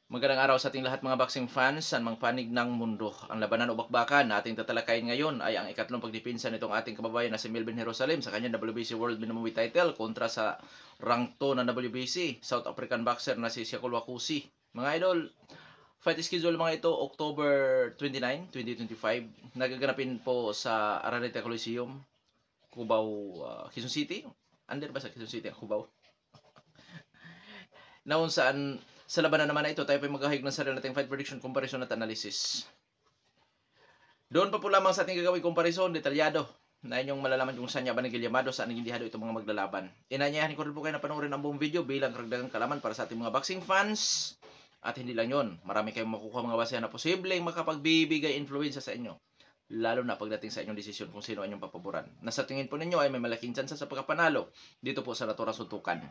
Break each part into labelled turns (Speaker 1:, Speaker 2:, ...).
Speaker 1: Magandang araw sa ating lahat mga boxing fans sa mang panig ng mundo. Ang labanan o bakbakan na ating tatalakayin ngayon ay ang ikatlong pagdipinsa nitong ating kababayan na si Melvin Jerusalem sa kanyang WBC World Minimum Title kontra sa rank 2 ng WBC, South African boxer na si Siakul Wakusi. Mga idol, fight schedule mga ito, October 29, 2025. Nagaganapin po sa Araneta Coliseum, Cubao, Quezon City. Under ba sa Quezon City, Cubao? Naon saan sa labanan naman na ito, tayo pa maghahig ng sarili nating fight prediction, comparison at analysis. Doon pa po lamang sa ating gagawin comparison, detalyado na inyong malalaman kung saan niya ba nagilyamado, saan nagindihado itong mga maglalaban. Inanyayahan ko rin po kayo na panoorin ang buong video bilang karagdagang kalaman para sa ating mga boxing fans. At hindi lang yon, marami kayong makukuha mga basehan na posibleng makapagbibigay influensya sa inyo. Lalo na pagdating sa inyong desisyon kung sino ang inyong papaboran. Nasa tingin po ninyo ay may malaking tsansa sa pagkapanalo dito po sa naturang suntukan.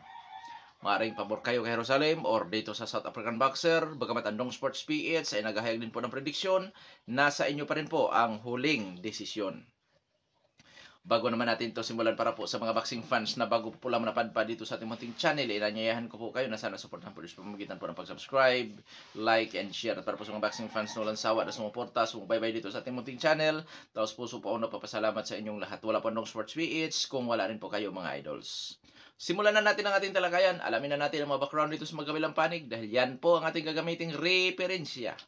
Speaker 1: Maaring pabor kayo kay Jerusalem or dito sa South African boxer, bagamat ang Dong Sports PH ay naghahayag din po ng prediksyon, nasa inyo pa rin po ang huling desisyon. Bago naman natin to simulan para po sa mga boxing fans na bago po lang napadpad dito sa ating munting channel, inanyayahan ko po kayo na sana supportan po sa pamamagitan po ng pag-subscribe, like, and share. At para po sa mga boxing fans na walang sawa na sumuporta, sumubaybay dito sa ating munting channel, tapos puso po ako napapasalamat sa inyong lahat. Wala po Dong Sports PH kung wala rin po kayo mga idols. Simulan na natin ang ating talakayan. Alamin na natin ang mga background dito sa magkabilang panig dahil yan po ang ating gagamiting referensya.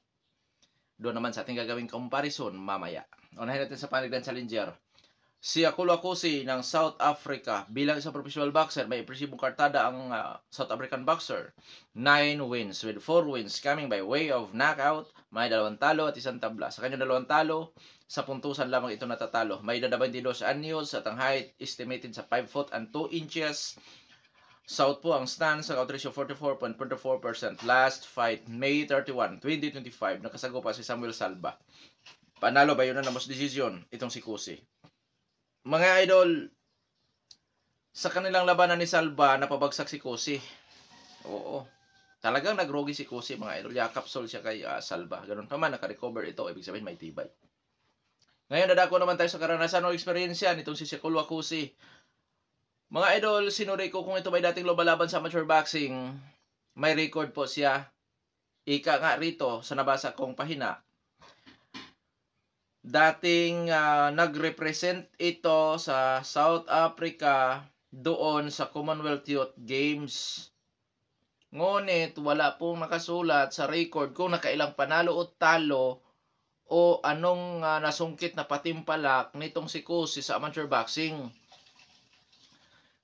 Speaker 1: Doon naman sa ating gagawing comparison mamaya. Unahin natin sa panig ng challenger. Si Siakul Wakusi ng South Africa bilang isang professional boxer, may impresibong kartada ang South African boxer. 9 wins with 4 wins coming by way of knockout. May 2 talo at 1 tabla. Sa kanyang 2 talo, sa puntusan lamang ito natatalo. May 22 anyos at ang height estimated sa 5 foot and 2 inches. South po ang stance, ang out ratio 44.44%. Last fight, May 31, 2025. Nakasagupa si Samuel Salba. Panalo ba yun na most decision? Itong si Kusi. Mga idol, sa kanilang labanan ni Salba, napabagsak si Kusi. Oo. Talagang nagrogi si Kusi, mga idol. Yakapsol siya kay Salba. Ganun pa man, nakarecover ito. Ibig sabihin, may tibay. Ngayon, dadako naman tayo sa karanasan o eksperyensya nitong si Siakul Wakusi. Mga idol, sinuri ko kung ito may dating lumalaban sa amateur boxing. May record po siya. Ika nga rito sa nabasa kong pahina. Dating nag-represent ito sa South Africa doon sa Commonwealth Youth Games. Ngunit wala pong nakasulat sa record kung nakailang panalo o talo o anong nasungkit na patimpalak nitong si Kusi sa amateur boxing.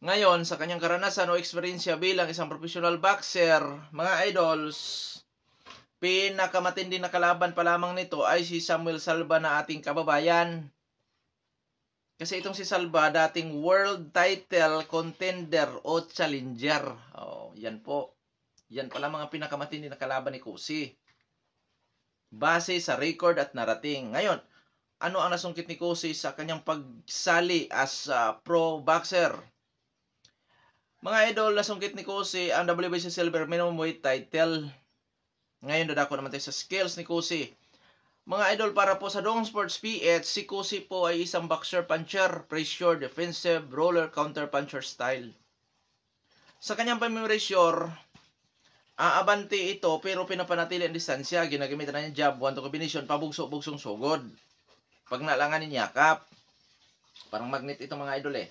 Speaker 1: Ngayon, sa kanyang karanasan o eksperyensya bilang isang professional boxer, mga idols, pinakamatindi na kalaban pa lamang nito ay si Samuel Salba na ating kababayan. Kasi itong si Salba, dating world title contender o challenger. Oh, yan po. Yan pala mga pinakamatindi na kalaban ni Kusi. Base sa record at narating. Ngayon, ano ang nasungkit ni Kusi sa kanyang pagsali as pro boxer? Mga idol, nasungkit ni Kusi ang WBC Silver Minimum Weight Title. Ngayon, dadako naman tayo sa skills ni Kusi. Mga idol, para po sa Dong Sports PH, si Kusi po ay isang boxer puncher, pressure, defensive, roller, counter puncher style. Sa kanyang pamimeresyur, aabante ito pero pinapanatili ang distansya. Ginagamit na niya jab, 1-2 combination, pabugso-bugsong sugod. Pag nalangan ni yakap, parang magnet ito mga idol eh.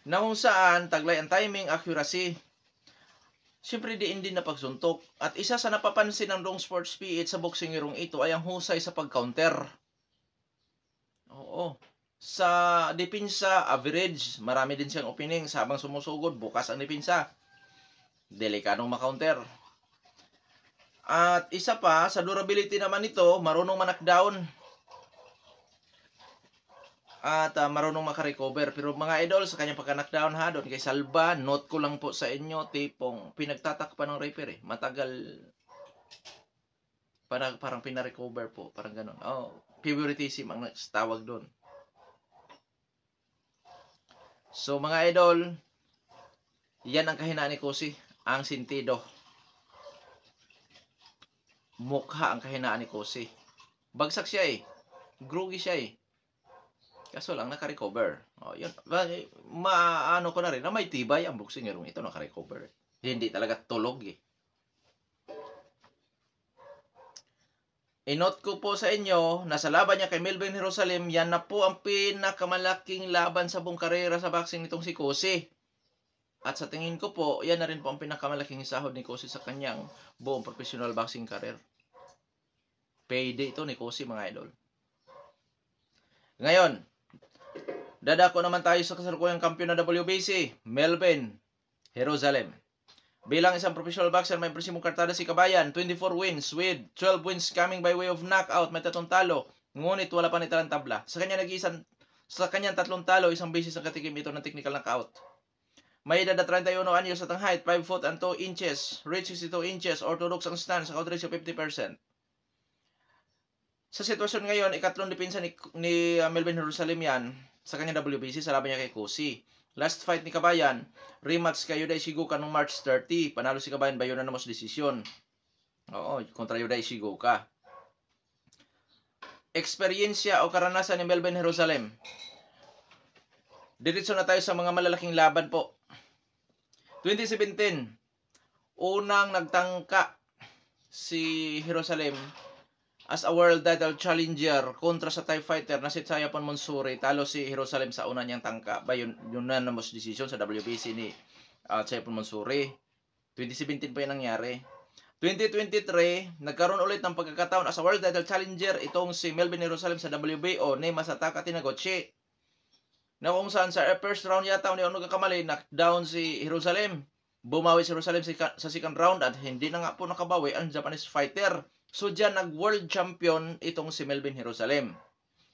Speaker 1: Na kung saan taglay ang timing, accuracy. Siyempre diin din na pagsuntok. At isa sa napapansin ng Dong Sports PH sa boksingerong ito ay ang husay sa pag-counter. Oo. Sa depensa, average. Marami din siyang opening. Habang sumusugod, bukas ang depensa. Delikadong ma-counter. At isa pa, sa durability naman ito, marunong ma-knockdown. At marunong makarecover. Pero mga idol, sa kanyang pagka-knockdown ha, doon kay Salba, note ko lang po sa inyo, tipong pinagtatakpan ng referee. Matagal, parang pinarecover po. Parang ganun. Oh, favoritism ang tawag doon. So mga idol, yan ang kahinaan ni Kusi. Ang sentido. Mukha ang kahinaan ni Kusi. Bagsak siya eh. Groggy siya eh. Kaso lang naka-recover. Oh, yun. Maano ko na rin na may tibay ang boksingerong ito naka-recover. Hindi talaga tulog eh. Inot ko po sa inyo na sa laban niya kay Melvin Jerusalem, yan na po ang pinakamalaking laban sa buong karera sa boxing nitong si Cossey. At sa tingin ko po, yan na rin po ang pinakamalaking sahod ni Cossey sa kanyang buong professional boxing career. Payday ito ni Cossey, mga idol. Ngayon, dadako naman tayo sa kasalukuyang kampiyon ng WBC, Melvin Jerusalem. Bilang isang professional boxer, may impresimong kartada si Kabayan, 24 wins with 12 wins coming by way of knockout, may 3 talo, ngunit wala pa nitalang tabla. Sa kanyang 3 talo, isang beses ang katikim ito ng technical knockout. May edad na 31 anyos at ang height, 5 foot and 2 inches, reach 62 inches, orthodox ang stance, count ratio 50%. Sa sitwasyon ngayon, ikatlong depensa ni Melvin Jerusalem yan sa kanyang WBC sa laban niya kay Cossey. Last fight ni Kabayan, rematch kay Yodai Shigoka noong March 30. Panalo si Kabayan by unanimous decision. Oo, kontra Yodai Shigoka. Eksperyensya o karanasan ni Melvin Jerusalem. Diretso na tayo sa mga malalaking laban po. 2017, unang nagtangka si Jerusalem as a world title challenger kontra sa Thai fighter na si Chayapon Monsuri. Talo si Jerusalem sa una niyang tangka by unanimous decision sa WBC ni Chayapon Monsuri. 2017 pa yung nangyari. 2023, nagkaroon ulit ng pagkakataon as a world title challenger itong si Melvin Jerusalem sa WBO ni Masataka Tinagochi. Na kung saan sa first round yata ni Ono kakamali, knockdown si Jerusalem. Bumawi si Jerusalem sa second round at hindi na nga po nakabawi ang Japanese fighter. So dyan nag-world champion itong si Melvin Jerusalem.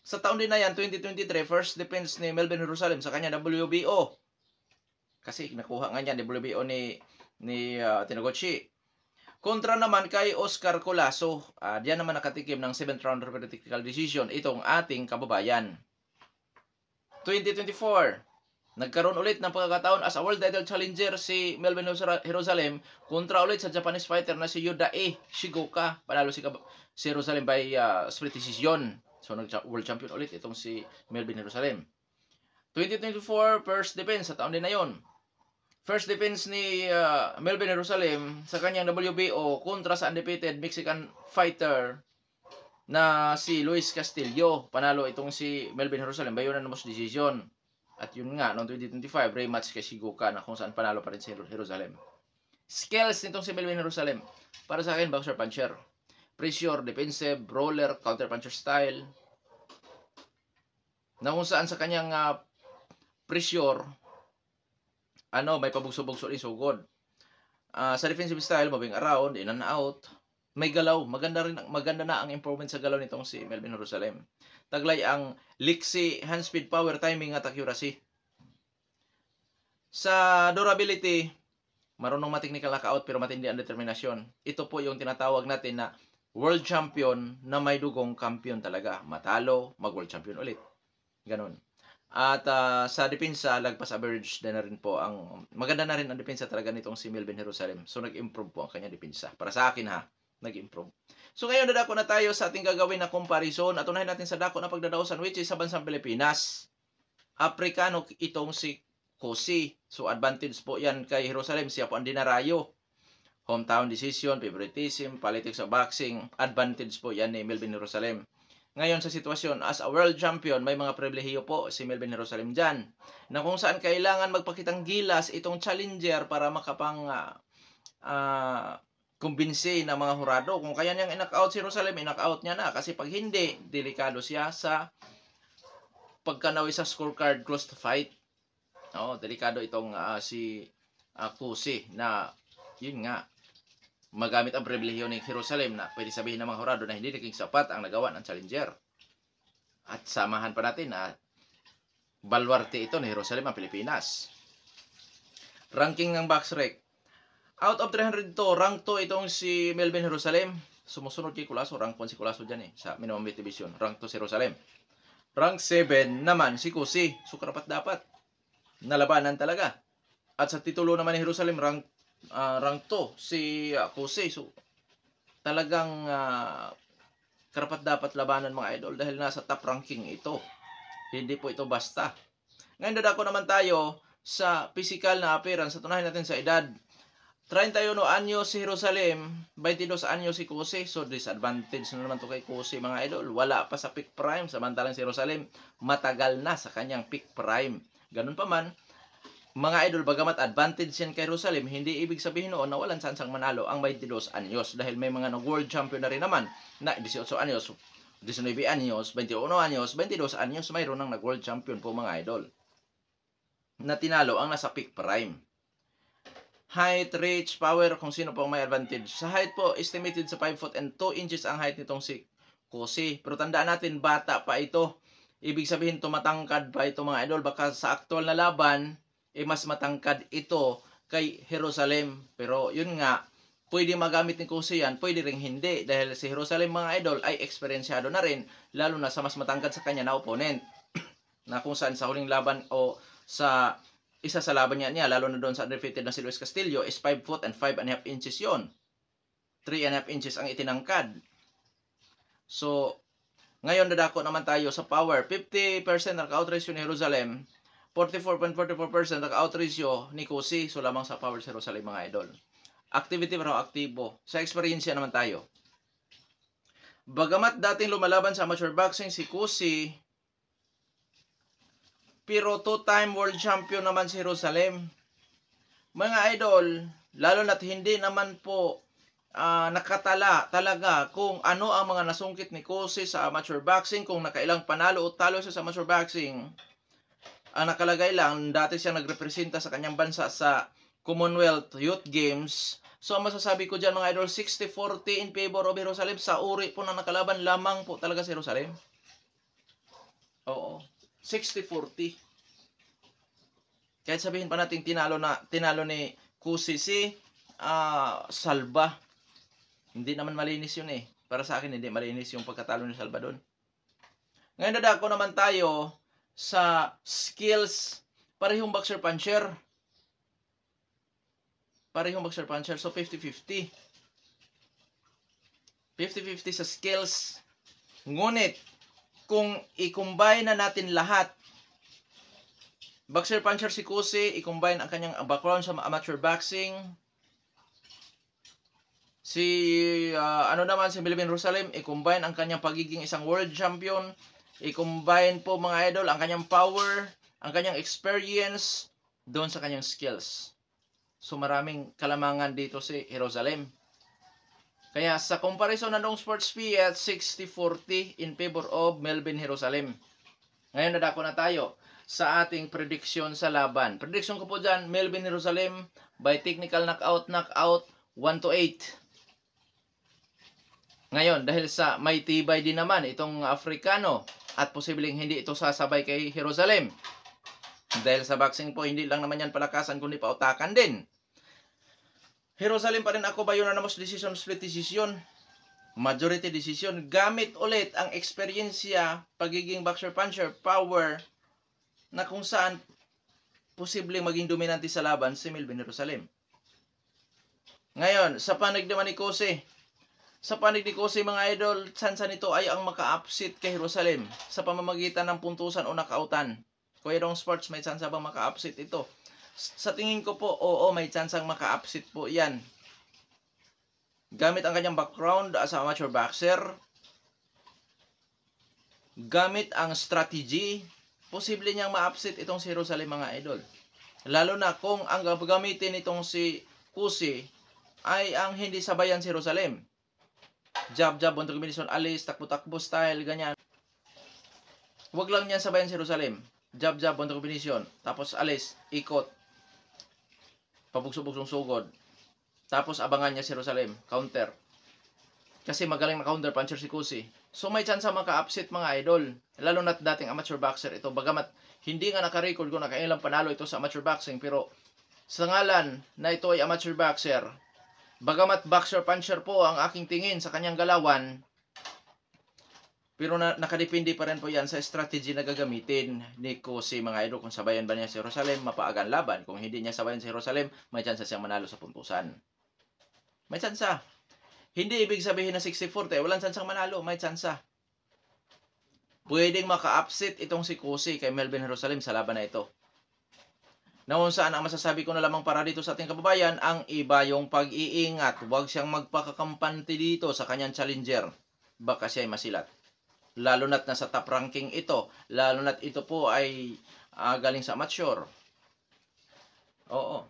Speaker 1: Sa taon din na yan, 2023, first defense ni Melvin Jerusalem sa kanya WBO. Kasi nakuha nga niya WBO ni Tinagochi. Kontra naman kay Oscar Colasso. Diyan naman nakatikim ng 7th round technical decision itong ating kababayan. 2024, nagkaroon ulit ng pagkakataon as a world title challenger si Melvin Jerusalem kontra ulit sa Japanese fighter na si Yodai Shigoka. Panalo si Jerusalem by split decision. So nag-world champion ulit itong si Melvin Jerusalem. 2024 first defense sa taon din na yon. First defense ni Melvin Jerusalem sa kanyang WBO kontra sa undefeated Mexican fighter na si Luis Castillo. Panalo itong si Melvin Jerusalem by unanimous decision. At yun nga, noong 2025, rematch kay Shigoka na kung saan panalo pa rin si Jerusalem. Skills nitong si Melvin Jerusalem. Para sa akin, boxer puncher. Pressure, defensive, brawler, counter puncher style. Na kung saan sa kanyang pressure, may pabugso-bugso rin sugod. Sa defensive style, moving around, in and out. May galaw. Maganda na ang improvement sa galaw nitong si Melvin Jerusalem. Taglay ang liksi, hand speed, power, timing at accuracy. Sa durability, marunong ma-technical knockout pero matindi ang determinasyon. Ito po yung tinatawag natin na world champion na may dugong kampiyon talaga. Matalo, mag-world champion ulit. Ganon. At sa depensa, lagpas average na rin po ang maganda na rin ang depensa talaga nitong si Melvin Jerusalem. So nag-improve po ang kanya depensa. Para sa akin nag-improve. So ngayon dadako na tayo sa ating gagawin na comparison at unahin natin sa dako na pagdadaosan which is sa bansang Pilipinas. Afrikano itong si Cossey. So advantage po yan kay Jerusalem. Siya po ang dinarayo. Hometown decision, favoritism, politics of boxing. Advantage po yan ni Melvin Jerusalem. Ngayon sa sitwasyon as a world champion, may mga pribilehiyo po si Melvin Jerusalem dyan. Na kung saan kailangan magpakitang gilas itong challenger para makapang kumbinsi ng mga hurado. Kung kaya niyang in-knockout si Jerusalem, in-knockout niya na. Kasi pag hindi, delikado siya sa pagkanawi sa scorecard close to fight. Delikado itong si Cossey na yun nga, magamit ang pribilehiyo ni Jerusalem na pwede sabihin ng mga hurado na hindi naging sapat ang nagawa ng challenger. At samahan pa natin na balwarte ito ni Jerusalem ang Pilipinas. Ranking ng BoxRec. Out of 302, rank 2 itong si Melvin Jerusalem. Sumusunod kay Colasso, rank 1 si Colasso dyan sa minimum weight division. Rank 2 si Jerusalem. Rank 7 naman si Cossey. So karapat dapat. Nalabanan talaga. At sa titulo naman ni Jerusalem, rank 2 si Cossey. So talagang karapat dapat labanan mga idol dahil nasa top ranking ito. Hindi po ito basta. Ngayon dadako naman tayo sa physical na appearance. Tunahin natin sa edad. 31 anyos si Jerusalem, 22 anyos si Kusi. So disadvantage na naman to kay Kusi mga idol. Wala pa sa peak prime, samantalang si Jerusalem matagal na sa kanyang peak prime. Ganun pa man, mga idol, bagamat advantage yan kay Jerusalem, hindi ibig sabihin noon na walang sansang manalo ang 22 anyos dahil may mga world champion na rin naman na 18 anyos, 19 anyos, 21 anyos, 22 anyos, mayroon nang nag-world champion po mga idol na tinalo ang nasa peak prime. Height, reach, power, kung sino po ang may advantage. Sa height po, estimated sa 5 foot and 2 inches ang height nitong si Kusi. Pero tandaan natin, bata pa ito. Ibig sabihin, tumatangkad pa ito mga idol. Baka sa aktual na laban, mas matangkad ito kay Jerusalem. Pero yun nga, pwede magamit ni Kusi yan, pwede ring hindi. Dahil si Jerusalem mga idol ay eksperyensyado na rin, lalo na sa mas matangkad sa kanya na opponent. Na kung saan sa huling laban o sa isa sa laban niya, lalo na doon sa undefeated na si Luis Castillo, is 5 foot and 5.5 inches yon. 3.5 inches ang itinangkad. So, ngayon dadako naman tayo sa power. 50% naka-out ratio ni Jerusalem, 44.44% naka-out ratio ni Kusi. So, lamang sa power si Jerusalem mga idol. Activity pero aktibo. Sa experience naman tayo. Bagamat dating lumalaban sa amateur boxing si Kusi, pero 2-time world champion naman si Jerusalem. Mga idol, lalo na't hindi naman po nakatala talaga kung ano ang mga nasungkit ni Kusi sa amateur boxing, kung nakailang panalo o talo siya sa amateur boxing. Ang nakalagay lang, dati siya nagrepresenta sa kanyang bansa sa Commonwealth Youth Games. So, ang masasabi ko dyan mga idol, 60-40 in favor of Jerusalem. Sa uri po na nakalaban, lamang po talaga si Jerusalem. Oo. 60-40. Kahit sabihin pa natin tinalo ni Kusi si Salva. Hindi naman malinis yun eh. Para sa akin hindi malinis yung pagkatalo ni Salva doon. Ngayon dadako naman tayo sa skills. Parehong boxer puncher. Parehong boxer puncher. So 50-50. 50-50 sa skills. Ngunit kung i-combine na natin lahat, boxer puncher si Kusi, i-combine ang kanyang background sa amateur boxing. Si si Melvin Jerusalem, i-combine ang kanyang pagiging isang world champion. I-combine po mga idol ang kanyang power, ang kanyang experience doon sa kanyang skills. So maraming kalamangan dito si Jerusalem. Kaya sa comparison na nung sports PET, 60-40 in favor of Melvin Jerusalem. Ngayon nadako na tayo sa ating prediction sa laban. Prediction ko po dyan, Melvin Jerusalem by technical knockout, 1-8. Ngayon, dahil sa may tibay din naman itong Afrikano at posibleng hindi ito sasabay kay Jerusalem. Dahil sa boxing po, hindi lang naman yan palakasan kundi pautakan din. Jerusalem pa rin ako ba yun na decision, split decision, majority decision, gamit ulit ang eksperyensya, pagiging boxer puncher, power, na kung saan posibleng maging dominante sa laban si Melvin Jerusalem. Ngayon, sa panig naman ni Kusi, mga idol, sansa nito ay ang maka-upset kay Jerusalem sa pamamagitan ng puntusan o knockoutan. Kuya Dong Sports, may sansa bang maka-upset ito? Sa tingin ko po, oo, may chansang maka-upset po yan. Gamit ang kanyang background as a amateur boxer, gamit ang strategy, posible niyang ma-upset itong si Jerusalem mga idol. Lalo na kung ang gagamitin itong si Kusi ay ang hindi sabayan si Jerusalem. Jab-jab, buntong kombinasyon, alis, takbo-takbo style, ganyan. Huwag lang niyan sabayan si Jerusalem. Jab-jab, buntong kombinasyon, tapos alis, ikot, pabugso-bugsong sugod. Tapos abangan niya si Jerusalem, counter. Kasi magaling na counter puncher si Kusi. So may chance maka-upset mga idol. Lalo na't dating amateur boxer ito. Bagamat hindi nga naka-record kung nakailang panalo ito sa amateur boxing. Pero sa ngalan na ito ay amateur boxer, bagamat boxer puncher po ang aking tingin sa kanyang galawan, pero nakadepende pa rin po yan sa strategy na gagamitin ni Kusi mga idol. Kung sabayan ba niya si Jerusalem, mapaagan laban. Kung hindi niya sabayan si Jerusalem, may chance siyang manalo sa puntusan. May chance. Hindi ibig sabihin na 60-40, walang chance manalo, may chance. Pwedeng maka-upset itong si Kusi kay Melvin Jerusalem sa laban na ito. Na kung saan ang masasabi ko na lamang para dito sa ating kababayan, ang iba yung pag-iingat. Huwag siyang magpakakampante dito sa kanyang challenger. Baka siya ay masilat. Lalo na't nasa top ranking ito. Lalo na't ito po ay galing sa amateur. Oo.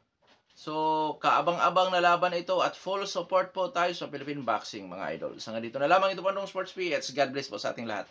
Speaker 1: So, kaabang-abang na laban ito at full support po tayo sa Philippine Boxing, mga idol. Sa nga dito na lamang ito po ng Sports PH. God bless po sa ating lahat.